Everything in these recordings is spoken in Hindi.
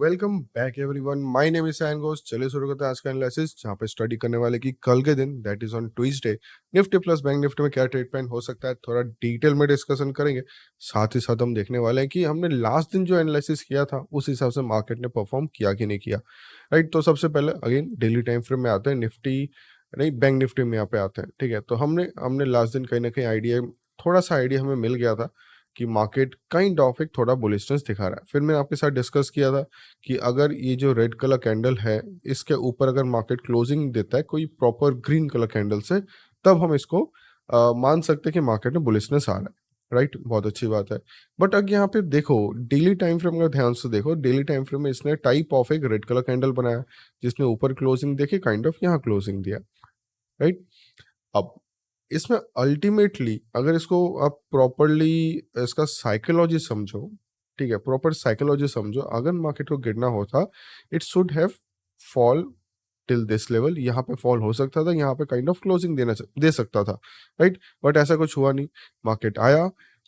Welcome back everyone, my name is San Ghosh. चलिए शुरू करते हैं आज का एनालिसिस, जहाँ पे स्टडी करने वाले की कल के दिन that is on Tuesday Nifty plus bank Nifty में क्या ट्रेड प्लान हो सकता है, थोड़ा डिटेल में डिस्कशन करेंगे। साथ ही साथ हम देखने वाले हैं कि हमने लास्ट दिन जो एनालिसिस किया था उस हिसाब से मार्केट ने परफॉर्म किया कि नहीं किया। राइट, तो सबसे पहले अगेन डेली टाइम फ्रेम में आते हैं, निफ्टी नहीं बैंक निफ्टी में यहाँ पे आते हैं। ठीक है, तो हमने हमने लास्ट दिन कहीं ना कहीं आइडिया, थोड़ा सा आइडिया हमें मिल गया था कि मार्केट काइंड ऑफ एक थोड़ा बुलिशनेस दिखा रहा है। फिर मैंने आपके साथ डिस्कस किया था कि अगर ये जो रेड कलर कैंडल है इसके ऊपर अगर मार्केट क्लोजिंग देता है कोई प्रॉपर ग्रीन कलर कैंडल से, तब हम इसको मान सकते हैं कि मार्केट में बुलिशनेस आ रहा है। राइट, बहुत अच्छी बात है। बट अगर यहाँ पे देखो डेली टाइम फ्रेम का ध्यान से देखो, डेली टाइम फ्रेम में इसने टाइप ऑफ एक रेड कलर कैंडल बनाया जिसने ऊपर क्लोजिंग देखी, काइंड ऑफ यहाँ क्लोजिंग दिया। राइट, अब इसमें अल्टीमेटली अगर इसको आप प्रॉपरली इसका साइकोलॉजी समझो, ठीक है, प्रॉपर साइकोलॉजी समझो, अगर मार्केट को गिरना होता it should have fall till this level, यहाँ पे फॉल हो सकता था, यहाँ पे काइंड ऑफ क्लोजिंग दे सकता था। राइट, बट ऐसा कुछ हुआ नहीं। मार्केट आया,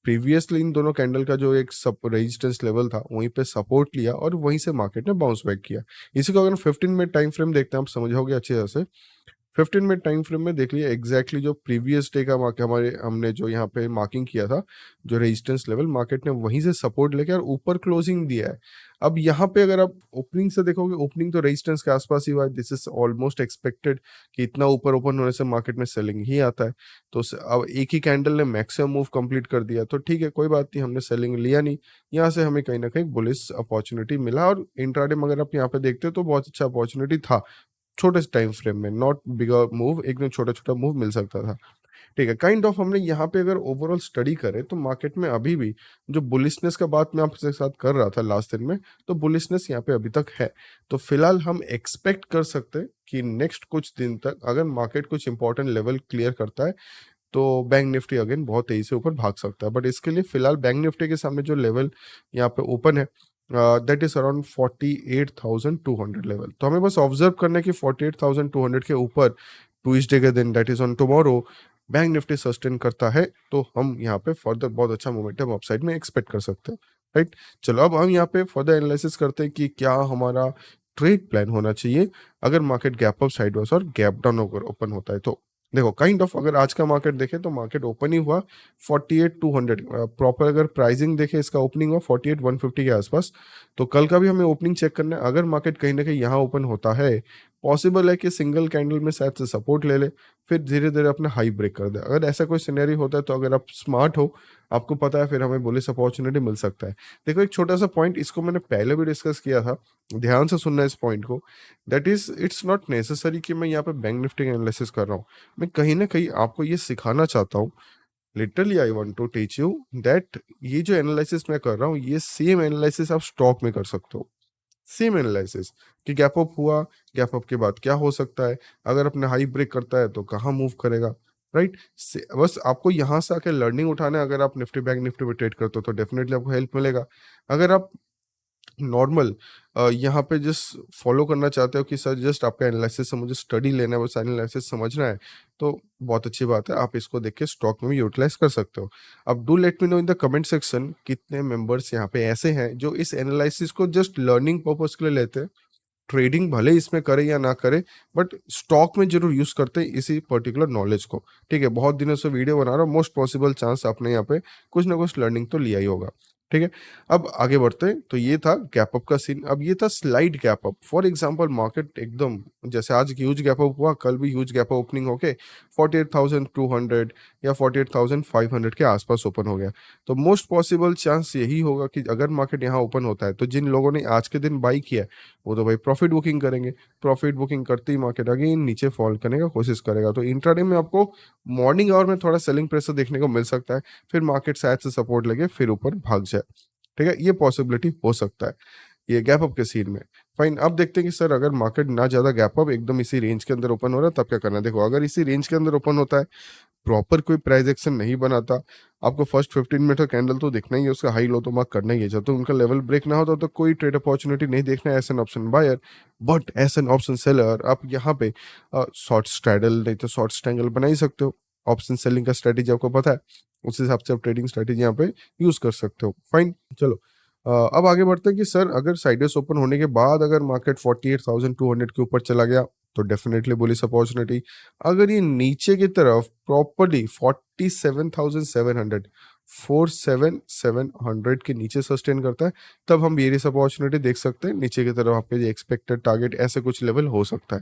प्रीवियसली इन दोनों कैंडल का जो एक सब रेजिस्टेंस लेवल था वहीं पे सपोर्ट लिया और वहीं से मार्केट ने बाउंस बैक किया। इसी को अगर 15 मिनट टाइम फ्रेम देखते हैं आप समझोगे अच्छे तरह से। 15 मिनट टाइम फ्रेम में देख लिया एग्जैक्टली जो प्रीवियस डे का हमारे हमने जो यहाँ पे मार्किंग किया था, जो रेजिस्टेंस लेवल मार्केट ने वहीं से सपोर्ट लेके और ऊपर क्लोजिंग दिया है। अब यहाँ पे अगर आप ओपनिंग से देखोगे, ओपनिंग तो रेजिस्टेंस के आसपास ही हुआ है। दिस इज ऑलमोस्ट एक्सपेक्टेड कि इतना ऊपर ओपन होने से मार्केट में सेलिंग ही आता है। तो अब एक ही कैंडल ने मैक्सिमम मूव कंप्लीट कर दिया, तो ठीक है कोई बात नहीं, हमने सेलिंग लिया नहीं। यहाँ से हमें कहीं ना कहीं बुलिश अपॉर्चुनिटी मिला, और इंट्राडे में अगर आप यहाँ पे देखते हो तो बहुत अच्छा अपॉर्चुनिटी था। छोटे टाइम फ्रेम में, नॉट बिगर मूव, एकदम छोटा छोटा मूव मिल सकता था। ठीक है, काइंड ऑफ हमने यहाँ पे अगर ओवरऑल स्टडी करें तो मार्केट में अभी भी जो बुलिशनेस का बात मैं आपके साथ कर रहा था लास्ट दिन में, तो बुलिशनेस यहाँ पे अभी तक है। तो फिलहाल हम एक्सपेक्ट कर सकते हैं कि नेक्स्ट कुछ दिन तक अगर मार्केट कुछ इंपॉर्टेंट लेवल क्लियर करता है तो बैंक निफ्टी अगेन बहुत तेजी से ऊपर भाग सकता है। बट इसके लिए फिलहाल बैंक निफ्टी के सामने जो लेवल यहाँ पे ओपन है दैट इज अराउंड 48,200 लेवल। तो हमें बस ऑब्जर्व करना है कि 48,200 के ऊपर ट्यूसडे के दिन that is on tomorrow bank Nifty sustain करता है तो हम यहाँ पे फर्दर बहुत अच्छा मोमेंटम अपसाइड में एक्सपेक्ट कर सकते हैं। राइट, चलो अब हम यहाँ पे फर्दर एनालिसिस करते हैं कि क्या हमारा ट्रेड प्लान होना चाहिए अगर मार्केट गैप अप साइडवेज और गैप डाउन ओपन होता है। तो देखो काइंड ऑफ अगर आज का मार्केट देखें तो मार्केट ओपन ही हुआ 48,200, प्रॉपर अगर प्राइसिंग देखें इसका ओपनिंग हुआ 48,150 के आसपास। तो कल का भी हमें ओपनिंग चेक करना है। अगर मार्केट कहीं ना कहीं यहाँ ओपन होता है, पॉसिबल है कि सिंगल कैंडल में शायद से सपोर्ट ले ले, फिर धीरे धीरे अपना हाई ब्रेक कर दे। अगर ऐसा कोई सिनेरियो होता है तो अगर आप स्मार्ट हो, आपको पता है, फिर हमें बुलिश अपॉर्चुनिटी मिल सकता है। देखो एक छोटा सा पॉइंट, इसको मैंने पहले भी डिस्कस किया था, ध्यान से सुनना इस पॉइंट को। That is it's not necessary कि मैं यहाँ पे बैंक निफ्टी का एनालिसिस कर रहा हूँ। मैं कहीं ना कहीं आपको ये सिखाना चाहता हूँ, literally I want to teach you that ये जो एनालिसिस मैं कर रहा हूँ ये सेम एनालिसिस आप स्टॉक में कर सकते हो। सेम एनालिसिस कि गैप अप हुआ, गैप अप के बाद क्या हो सकता है, अगर अपने हाई ब्रेक करता है तो कहाँ मूव करेगा। राइट, बस आपको यहाँ से आके लर्निंग उठाना है। अगर आप निफ्टी बैंक निफ्टी में ट्रेड करते हो तो डेफिनेटली आपको हेल्प मिलेगा। अगर आप नॉर्मल यहाँ पे जस्ट फॉलो करना चाहते हो कि सर जस्ट आपका एनालिसिस से मुझे स्टडी लेना है, बस एनालिसिस समझना है, तो बहुत अच्छी बात है, आप इसको देख के स्टॉक में भी यूटिलाइज कर सकते हो। अब do let me know in the comment section कितने मेंबर्स यहाँ पे ऐसे हैं जो इस एनालिसिस को जस्ट लर्निंग पर्पज के लिए लेते हैं, ट्रेडिंग भले इसमें करे या ना करे, बट स्टॉक में जरूर यूज करते हैं इसी पर्टिकुलर नॉलेज को। ठीक है, बहुत दिनों से वीडियो बना रहा हूँ, मोस्ट पॉसिबल चांस आपने यहाँ पे कुछ ना कुछ लर्निंग तो लिया ही होगा। ठीक है, अब आगे बढ़ते हैं। तो ये था गैप अप का सीन। अब ये था slide gap up. For example market एकदम जैसे आज ह्यूज गैप अप हुआ, कल भी ह्यूज गैप अप ओपनिंग होके 48,200 या 48,500 के आसपास ओपन हो गया। तो मोस्ट पॉसिबल चांस यही होगा कि अगर मार्केट यहाँ ओपन होता है तो जिन लोगों ने आज के दिन बाई किया है वो तो भाई प्रॉफिट बुकिंग करेंगे। प्रॉफिट बुकिंग करते ही मार्केट अगेन नीचे फॉल करने का कोशिश करेगा। तो इंट्राडे में आपको मॉर्निंग आवर में थोड़ा सेलिंग प्रेशर देखने को मिल सकता है, फिर मार्केट शायद से सपोर्ट लगे फिर ऊपर भाग जाए। ठीक है, ये पॉसिबिलिटी हो सकता है ये गैप अप के सीन में। फाइन, अब देखते हैं कि सर अगर मार्केट ना ज्यादा गैप अप एकदम इसी रेंज के अंदर ओपन हो रहा है तब क्या करना है। देखो अगर इसी रेंज के अंदर ओपन होता है, प्रॉपर कोई प्राइस एक्शन नहीं बनाता, आपको फर्स्ट 15 मिनट का कैंडल तो देखना ही है, उसका हाई लो तो मार्क करना ही है। जब तक उनका लेवल ब्रेक ना होता तो कोई ट्रेड अपॉर्चुनिटी नहीं देखना है as an option buyer, but as an option seller आप यहाँ पे शॉर्ट स्ट्रैडल नहीं तो शॉर्ट स्ट्रैंगल बना ही सकते हो। ऑप्शन सेलिंग का स्ट्रेटेजी आपको पता है, उस हिसाब से आप ट्रेडिंग स्ट्रेटेजी यहाँ पे यूज कर सकते हो। फाइन, चलो अब आगे बढ़ते हैं कि सर अगर साइडवेज ओपन होने के बाद अगर मार्केट 48,200 के ऊपर चला गया तो डेफिनेटली बुलिश अपॉर्चुनिटी। अगर ये नीचे की तरफ प्रॉपर्ली 47,700 47,700 के नीचे सस्टेन करता है तब हम बेरिश अपॉर्चुनिटी देख सकते हैं। नीचे की तरफ आपके एक्सपेक्टेड टारगेट ऐसे कुछ लेवल हो सकता है।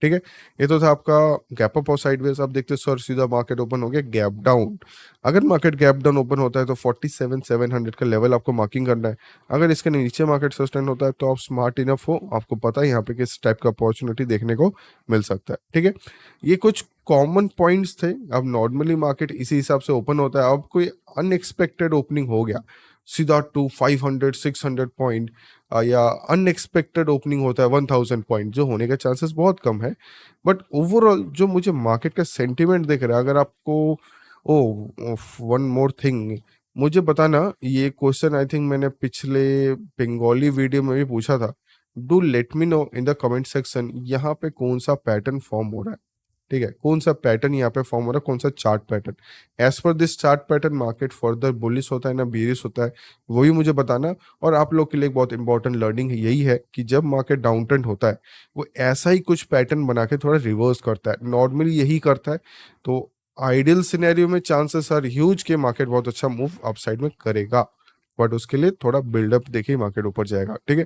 ठीक है, ये तो था आपका गैप अप और साइडवेज। अब देखते हैं सर सीधा मार्केट ओपन हो गया गैप डाउन। अगर मार्केट गैप डाउन ओपन होता है तो 47,700 का लेवल आपको मार्किंग करना है। अगर इसके नीचे मार्केट सस्टेन होता है तो आप स्मार्ट इनफ हो, आपको पता है यहाँ पे किस टाइप का अपॉर्चुनिटी देखने को मिल सकता है। ठीक है, ये कुछ कॉमन पॉइंट्स थे। अब नॉर्मली मार्केट इसी हिसाब से ओपन होता है। अब कोई अनएक्सपेक्टेड ओपनिंग हो गया सीधा टू 500-600 पॉइंट, या अनएक्सपेक्टेड ओपनिंग होता है 1000 पॉइंट, जो होने के चांसेस बहुत कम है। बट ओवरऑल जो मुझे मार्केट का सेंटिमेंट दिख रहा है, अगर आपको ओ वन मोर थिंग मुझे बताना, ये क्वेश्चन आई थिंक मैंने पिछले बंगाली वीडियो में भी पूछा था। Do let me know in the comment section यहाँ पे कौन सा पैटर्न फॉर्म हो रहा है। ठीक है, कौन सा पैटर्न यहाँ पे फॉर्म हो रहा है, कौन सा chart pattern. As per this chart pattern market further bullish होता है ना बेरिश होता है, वो भी मुझे बताना। और आप लोग के लिए एक बहुत इंपॉर्टेंट लर्निंग यही है कि जब मार्केट डाउन ट्रेंड होता है वो ऐसा ही कुछ पैटर्न बना के थोड़ा रिवर्स करता है, नॉर्मली यही करता है। तो आइडियल सिनेरियो में चांसेस आर ह्यूज के मार्केट बहुत अच्छा मूव अपसाइड में करेगा, बट उसके लिए थोड़ा बिल्डअप देखिए मार्केट ऊपर जाएगा। ठीक है,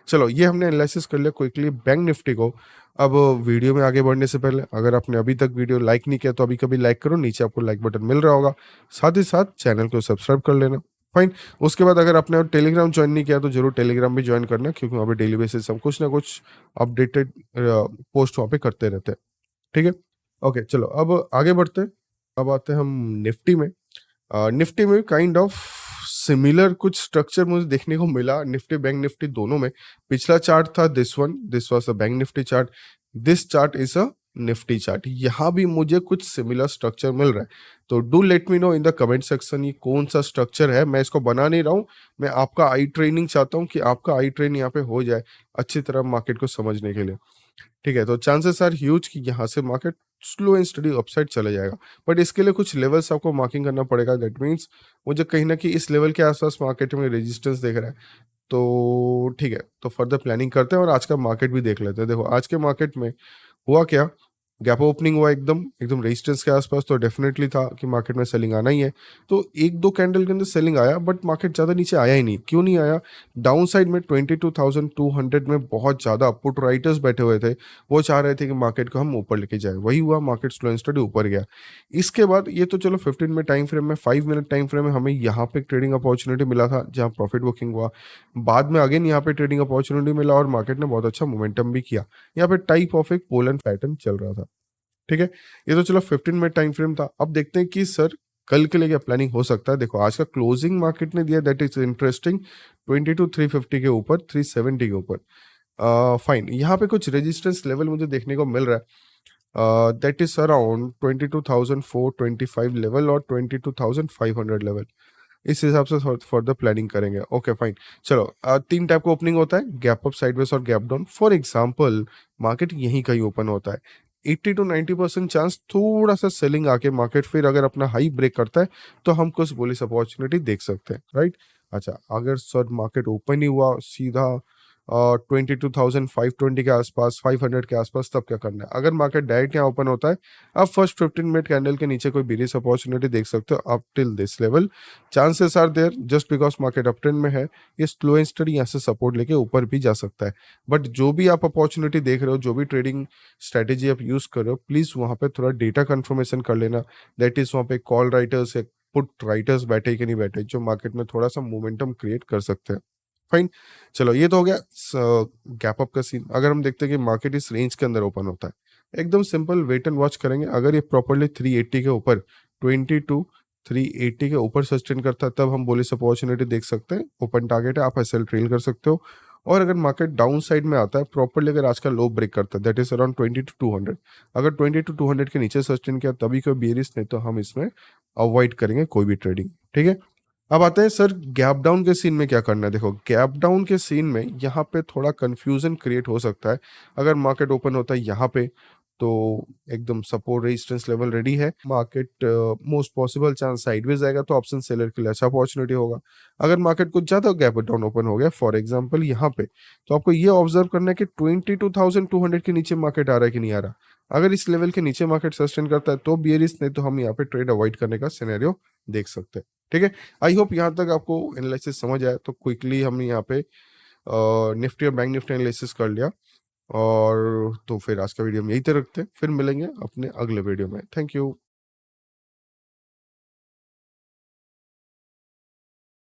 चलो ये हमने एनालिसिस कर लिया क्विकली बैंक निफ्टी को। अब वीडियो में आगे बढ़ने से पहले अगर आपने अभी तक वीडियो लाइक नहीं किया तो अभी कभी लाइक करो, नीचे आपको लाइक बटन मिल रहा होगा। साथ ही साथ चैनल को सब्सक्राइब कर लेना। फाइन, उसके बाद अगर आपने टेलीग्राम ज्वाइन नहीं किया तो जरूर टेलीग्राम भी ज्वाइन करना, क्योंकि वहाँ पे डेली बेसिस हम कुछ ना कुछ अपडेटेड पोस्ट वहाँ पे करते रहते हैं। ठीक है, ओके चलो अब आगे बढ़ते हैं। अब आते हैं हम निफ्टी में। निफ्टी में काइंड ऑफ सिमिलर कुछ स्ट्रक्चर मुझे देखने को मिला, निफ्टी बैंक निफ्टी दोनों में। पिछला चार्ट था this one, this was a bank Nifty chart, this chart is a Nifty chart. यहाँ भी मुझे कुछ सिमिलर स्ट्रक्चर मिल रहा है। तो do let me know in the comment section ये कौन सा स्ट्रक्चर है। मैं इसको बना नहीं रहा हूँ, मैं आपका आई ट्रेनिंग चाहता हूँ कि आपका आई ट्रेन यहाँ पे हो जाए अच्छी तरह मार्केट को समझने के लिए। ठीक है, तो चांसेस आर ह्यूज कि यहाँ से market slow and study upside चले जाएगा। बट इसके लिए कुछ लेवल्स आपको मार्किंग करना पड़ेगा। दैट मीन्स मुझे कहीं ना कहीं इस लेवल के आसपास मार्केट में रेजिस्टेंस देख रहा है। तो ठीक है, तो फर्दर प्लानिंग करते हैं और आज का मार्केट भी देख लेते हैं। देखो आज के मार्केट में हुआ क्या, गैप ओपनिंग हुआ एकदम एकदम रेजिस्टेंस के आसपास, तो डेफिनेटली था कि मार्केट में सेलिंग आना ही है। तो एक दो कैंडल के अंदर सेलिंग आया, बट मार्केट ज़्यादा नीचे आया ही नहीं। क्यों नहीं आया, डाउन साइड में 22,200 में बहुत ज़्यादा पुट राइटर्स बैठे हुए थे, वो चाह रहे थे कि मार्केट को हम ऊपर लेके जाए। वही हुआ, मार्केट स्लो एंड स्टडी ऊपर गया। इसके बाद ये तो चलो 15 मिनट टाइम फ्रेम में, 5 मिनट टाइम फ्रेम में हमें यहाँ पे ट्रेडिंग अपॉर्चुनिटी मिला था जहाँ प्रॉफिट बुकिंग हुआ। बाद में अगेन यहाँ पे ट्रेडिंग अपॉर्चुनिटी मिला और मार्केट ने बहुत अच्छा मोमेंटम भी किया। यहाँ पे टाइप ऑफ एक पोल एंड पैटर्न चल रहा था। ठीक है, ये तो चलो 15 मिनट टाइम फ्रेम था। अब देखते हैं कि सर कल के लिए क्या प्लानिंग हो सकता है। देखो आज का क्लोजिंग मार्केट ने दिया, दैट इज इंटरेस्टिंग, 22,350 के ऊपर, 370 के ऊपर। फाइन, यहाँ पे कुछ रेजिस्टेंस लेवल मुझे देखने को मिल रहा है, दैट इज अराउंड 22,425 लेवल और 22,500 लेवल। इस हिसाब से फर्दर प्लानिंग करेंगे। ओके फाइन, चलो तीन टाइप का ओपनिंग होता है, गैप अप, साइडवेज और gap down. For example market यहीं कहीं ओपन होता है, 80 to 90% चांस थोड़ा सा सेलिंग आके मार्केट फिर अगर अपना हाई ब्रेक करता है तो हम कुछ बुलिश अपॉर्चुनिटी देख सकते हैं, राइट। अच्छा, अगर सर मार्केट ओपन ही हुआ सीधा 22,520 के आसपास, 500 के आसपास, तब क्या करना है। अगर मार्केट डायरेक्ट यहाँ ओपन होता है, आप फर्स्ट 15 मिनट कैंडल के नीचे कोई बिलिश अपॉर्चुनिटी देख सकते हो up till this level. Chances are there, just because market uptrend में है, ये स्लो एंड स्टडी यहाँ से सपोर्ट लेके ऊपर भी जा सकता है। बट जो भी आप अपॉर्चुनिटी देख रहे हो, जो भी ट्रेडिंग स्ट्रेटेजी आप यूज कर रहे हो, प्लीज वहाँ पे थोड़ा डेटा कंफर्मेशन कर लेना। दैट इज वहाँ पे कॉल राइटर्स या पुट राइटर्स बैठे कि नहीं बैठे, जो मार्केट में थोड़ा सा मोमेंटम क्रिएट कर सकते हैं। फाइन, चलो ये तो हो गया गैप अप का सीन। अगर हम देखते हैं कि मार्केट इस रेंज के अंदर ओपन होता है, एकदम सिंपल वेट एंड वॉच करेंगे। अगर ये प्रॉपरली 380 के ऊपर, 380 के ऊपर सस्टेन करता है, तब हम बुलिश अपॉर्चुनिटी देख सकते हैं। ओपन टारगेट है, आप एसएल ट्रेल कर सकते हो। और अगर मार्केट डाउन साइड में आता है प्रॉपरली, अगर आज का लो ब्रेक करता है, दैट इज अराउंड 20 to 200, अगर 20 to 200 के नीचे सस्टेन किया तभी कोई बेरिश, नहीं तो हम इसमें अवॉइड करेंगे कोई भी ट्रेडिंग। ठीक है, अब आते हैं सर गैप डाउन के सीन में क्या करना है। देखो गैप डाउन के सीन में यहाँ पे थोड़ा कंफ्यूजन क्रिएट हो सकता है। अगर मार्केट ओपन होता है यहाँ पे तो एकदम सपोर्ट रेजिस्टेंस लेवल रेडी है, market most possible chance sideways आएगा तो ऑप्शन सेलर के लिए अच्छा अपॉर्चुनिटी होगा। अगर मार्केट कुछ ज़्यादा गैप डाउन ओपन हो गया फॉर एग्जांपल यहाँ पे, तो आपको ये ऑब्जर्व करना है कि 22,200 के नीचे मार्केट आ रहा है कि नहीं आ रहा। अगर इस लेवल के नीचे मार्केट सस्टेन करता है तो बियरिश, नहीं तो हम यहाँ पे ट्रेड अवॉइड करने का सिनेरियो देख सकते हैं। ठीक है, आई होप यहाँ तक आपको एनालिसिस समझ आया। तो क्विकली हमने यहाँ पे निफ्टी और बैंक निफ्टी एनालिसिस कर लिया। और तो फिर आज का वीडियो हम यहीं तक रखते हैं, फिर मिलेंगे अपने अगले वीडियो में। Thank you.